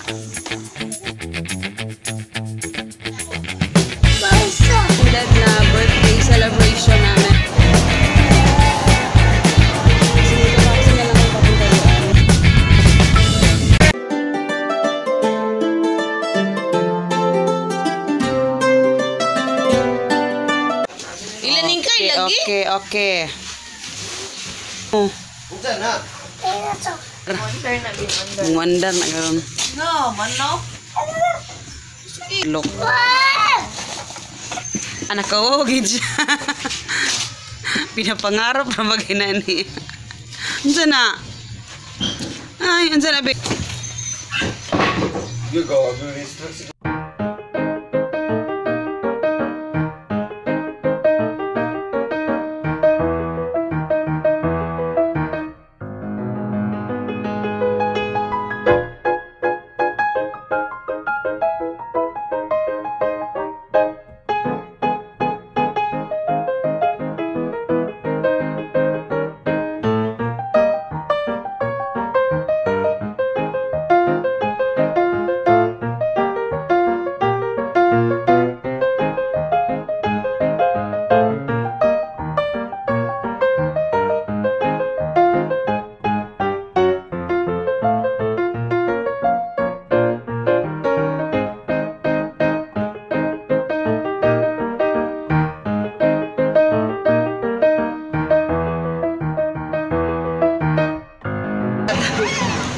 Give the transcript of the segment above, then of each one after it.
Extended na birthday celebration namin. Ilaning ka lagi? Okay. Unsa na? Wonder na karon. No, manok. Look. Anak ko, gid siya. Pinapangarap na mag-inani. Unsa na? Ay, unsa na, be? You go, do instruction.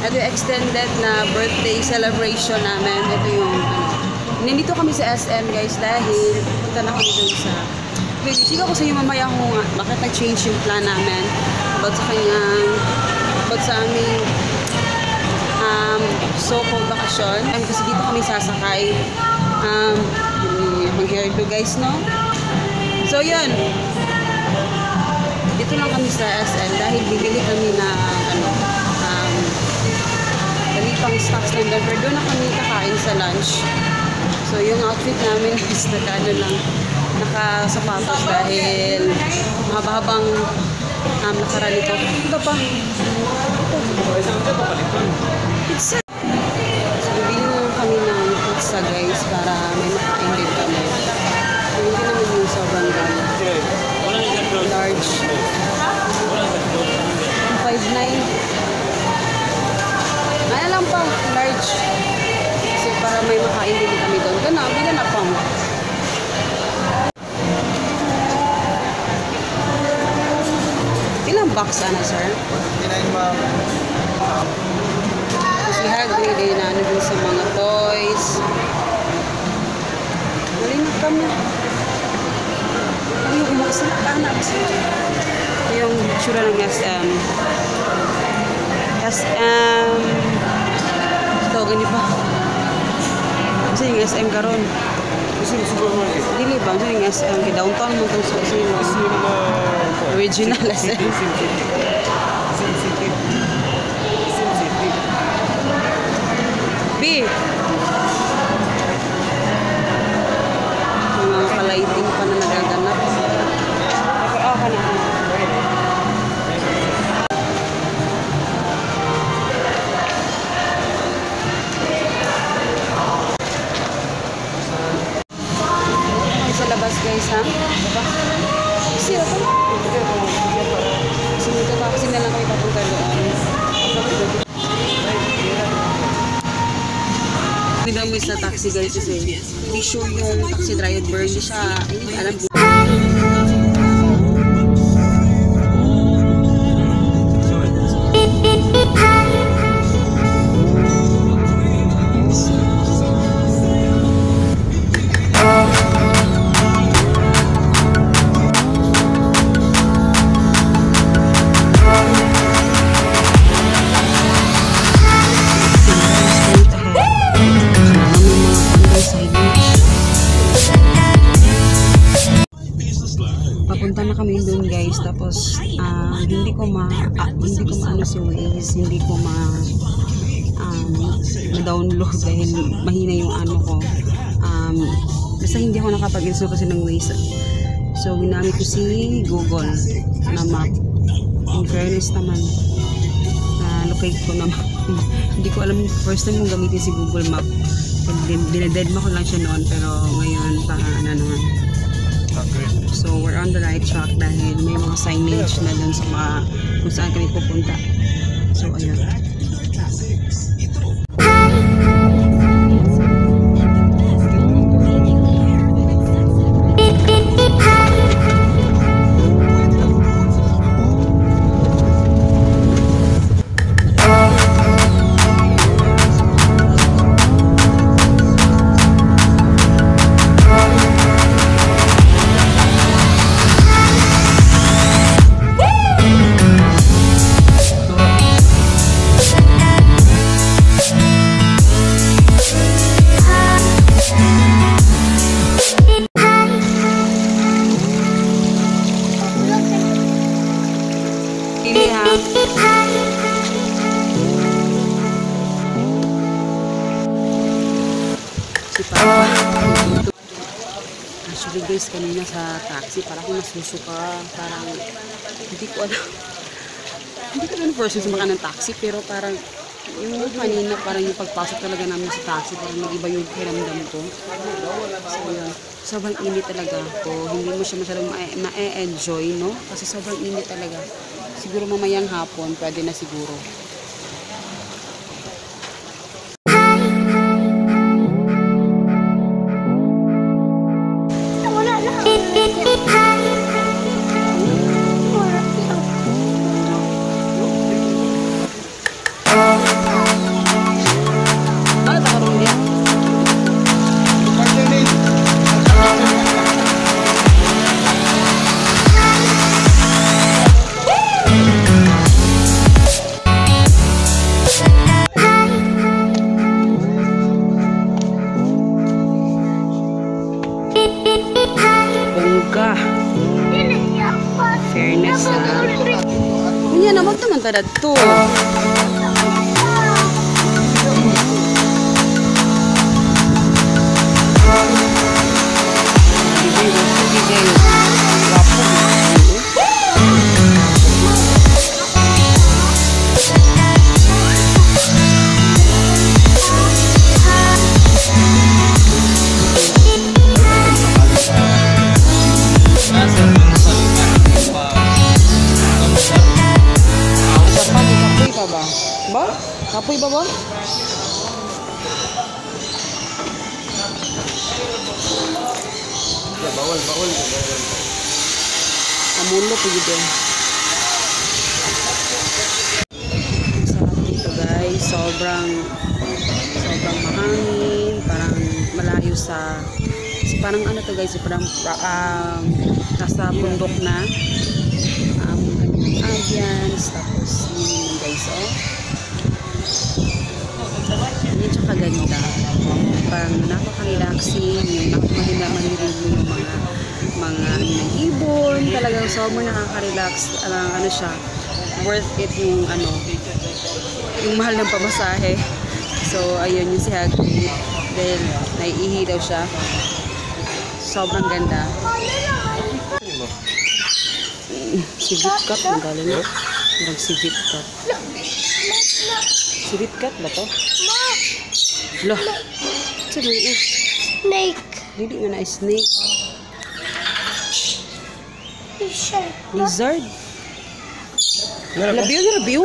Ito yung extended na birthday celebration namin. Ito yung, nandito kami sa SM guys dahil punta na kami doon sa, sigaw ko sa inyo mamaya kung bakit nag-change yung plan namin about sa kanyang, about sa aming so-called bakasyon. Kasi dito kami sasakay. Akong hair to guys, no? So yun, dito lang kami sa SM dahil bibili kami na pang stocks ng Denver. Doon na kami kakain sa lunch. So, yung outfit namin is nakasapatos dahil mahaba-habang nakaralito. Ito pa. Pizza. So, bibili lang kami ng pizza guys para may makain din kami. So, hindi naman yung sobrang gala. Large. 5.9. Ano lang pa, large. Kasi para may makain din kami doon. Gana, bilan na pang. Ilang box ana, sir? 49, ma'am. Kasi hagri din na ano din sa mga toys. Malinag kami. Ay, yung umaksik ka na. Yung sura ng SM. Tawag ni pa. Kasi yung SM karon. Kasi yung supermarket. Dili ba? Kasi yung SM. Downtown mo itong sa original SM. B! Mga ka-lighting pa na nagaganap. Naka-off ka na. Guys, ha? Diba? Kasi ako. Kasi na lang kami papunta doon. Hindi kami sa taxi guys kasi hindi sure yung taxi driver. Hindi siya, alam ko. Papunta na kami doon guys, tapos hindi ko maano si Waze, hindi ko ma-download dahil mahina yung ano ko. Basta hindi ako nakapag-install kasi ng Waze. So ginamit ko si Google na map. In fairness naman, locate ko naman. Hindi ko alam, first time kong gamitin si Google Map. Dinededma ko lang siya noon, pero ngayon parang ano naman. So we're on the right track dahil may mga signage na dun sa mga kung saan kami pupunta. So ayun. Actually guys, kanina sa taxi parang ako nasusuka, parang hindi ko alam first time sumakay ng taxi, pero parang yung kanina parang yung pagpasok talaga namin sa taxi parang nag-iba yung kiramdam ko. So yun, sobrang init talaga ko, hindi mo siya masyadong ma-enjoy, no? Kasi sobrang init talaga. Siguro mamayang hapon pwede na siguro. Fairness ha. Kunya na, wag naman tadad to. Ba? Kapoy ba ba? Bawal. Amulo po yun. Sarap dito guys. Sobrang mahangin. Parang malayo sa parang ano to guys. Parang nasa bundok na. Ambience. Tapos yun guys. Hindi siya kaganda. Parang napaka-relaxing, yung marinig mo yung mga ibon, talagang sobrang nakaka-relax. Ano siya, worth it yung yung mahal ng pamasahe. So ayun yung si Hagrid, dahil naiihi daw siya. Sobrang ganda. Si Bitkat, ang galing na. Si Bitkat. Si Bitkat ba to? Loh, sabi niya, Snake. hindi nga na snake. Lizard. Labiyo.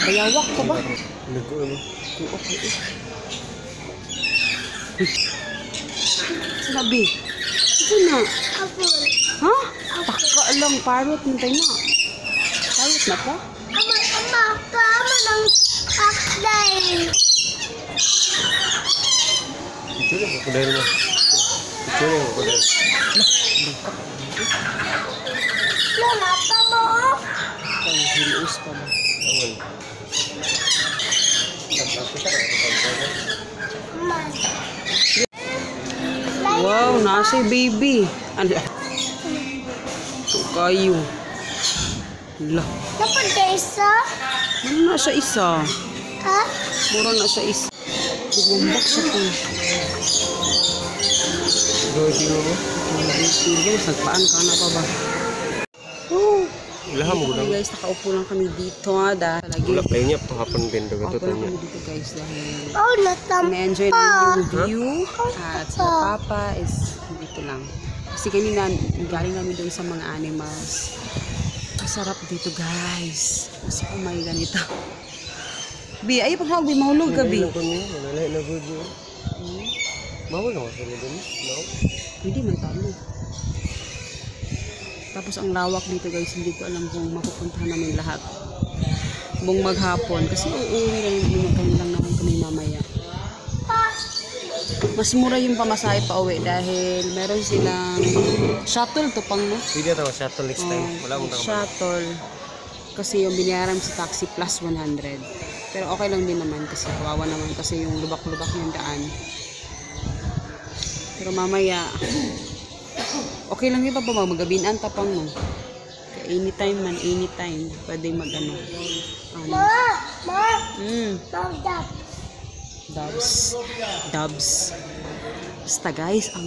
Bayawak ka ba? Okay. Sabi. Ito na. Ha? Taka lang, parrot. Mintay na. Parrot na pa? Ama, kama ng kakday. Ito mo, kudel mo. Lala pa mo. Ang hilios pa ba? Wow, nasa baby. Ano? Ito kayo. Lah. Dapat ka isa? Ano na siya isa? Ha? Mura na siya isa. Bumbak siya po. Siguro mo? Sige, nagpaan ka na pa ba? Oh, Ilaham Dito mo kami lang. guys, nakaupo lang kami dito dahil lagi Wala play niya to hapon din daw Opo ito lang niya. kami dito guys dahil Oh, natampa. na-enjoy namin yung view at si Papa is dito lang. Kasi kanina galing namin doon sa mga animals. Masarap dito guys. Kasi oh my ganito. Bi, ay paghawag, Bi, mahulog ka, Bi. Malalahi na video. Bawal na kasi din. No. Hindi man talo. Tapos ang lawak dito guys, hindi ko alam kung mapupuntahan namin lahat. Buong maghapon. Kasi uuwi lang naman kami mamaya. Mas mura yung pamasahe pa uwi dahil meron silang shuttle to pang no? Pwede na shuttle next time. Wala mo tama. Shuttle. Kasi yung binayaran sa taxi plus 100. Pero okay lang din naman kasi kawawa naman kasi yung lubak-lubak yung daan. Pero mamaya, okay lang yun pa ba magabinan tapang mo. Kaya anytime man, anytime. Pwede mag-ano. Ma, ma, dab. Dubs. Basta guys, ang